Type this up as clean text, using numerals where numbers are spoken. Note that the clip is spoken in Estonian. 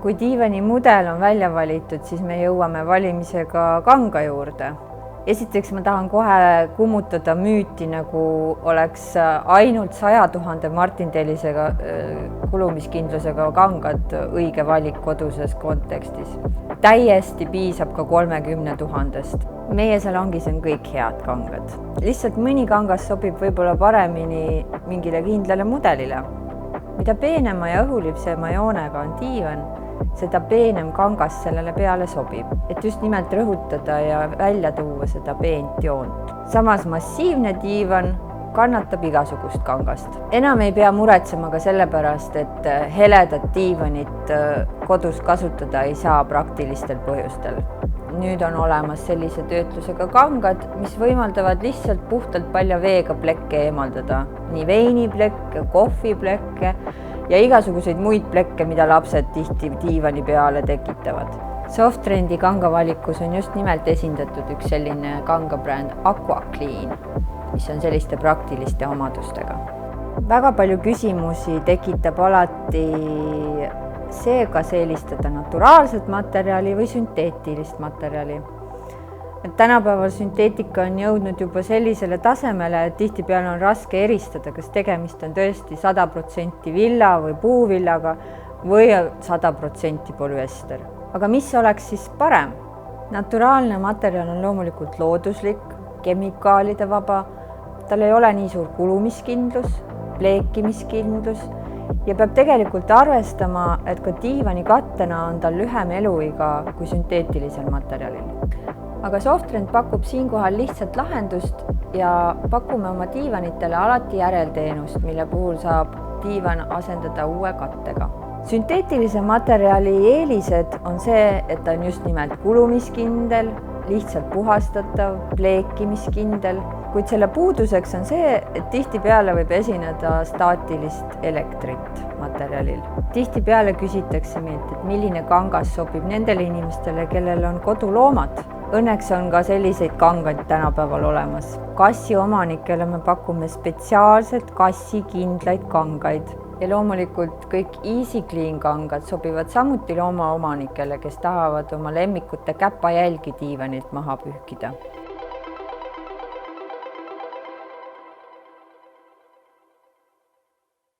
Kui diivani mudel on välja valitud, siis me jõuame valimisega kanga juurde. Esiteks ma tahan kohe kummutada müüti, nagu oleks ainult 100 000 martindellisega kulumiskindlusega kangad õige valik koduses kontekstis. Täiesti piisab ka 30 000-st. Meie salongis on kõik head kangad. Lihtsalt mõni kangas sobib võib-olla paremini mingile kindlale mudelile. Mida peenema ja õhulipsema joonega on diivan, seda peenem kangas sellele peale sobib, et just nimelt rõhutada ja välja tuua seda peent joont. Samas massiivne diivan kannatab igasugust kangast. Enam ei pea muretsema ka sellepärast, et heledat diivanit kodus kasutada ei saa praktilistel põhjustel. Nüüd on olemas sellise töötlusega kangad, mis võimaldavad lihtsalt puhtalt palja veega plekke eemaldada. Nii veiniplekke, kohviplekke ja igasuguseid muid plekke, mida lapsed tihti diivani peale tekitavad. Softrendi kangavalikus on just nimelt esindatud üks selline kangabränd AquaClean, mis on selliste praktiliste omadustega. Väga palju küsimusi tekitab alati see, kas eelistada naturaalset materjali või sünteetilist materjali. Tänapäeval sünteetika on jõudnud juba sellisele tasemele, et tihtipeale on raske eristada, kas tegemist on tõesti 100% villa või puuvillaga või 100% polüester. Aga mis oleks siis parem? Naturaalne materjal on loomulikult looduslik, kemikaalide vaba, tal ei ole nii suur kulumiskindlus, pleekimiskindlus ja peab tegelikult arvestama, et ka diivani kattena on tal lühem eluiga kui sünteetilisel materjalil. Aga Softrend pakub siinkohal lihtsalt lahendust ja pakume oma diivanitele alati järelteenust, mille puhul saab diivan asendada uue kattega. Sünteetilise materjali eelised on see, et ta on just nimelt kulumiskindel, lihtsalt puhastatav, pleekimiskindel, kuid selle puuduseks on see, et tihtipeale võib esineda staatilist elektrit materjalil. Tihtipeale küsitakse meilt, et milline kangas sobib nendele inimestele, kellel on koduloomad. Õnneks on ka selliseid kangaid tänapäeval olemas. Kassi omanikele me pakume spetsiaalselt kassi kindlaid kangaid ja loomulikult kõik EasyClean kangad sobivad samuti loomaomanikele, kes tahavad oma lemmikute käpajälgi diivanilt maha pühkida.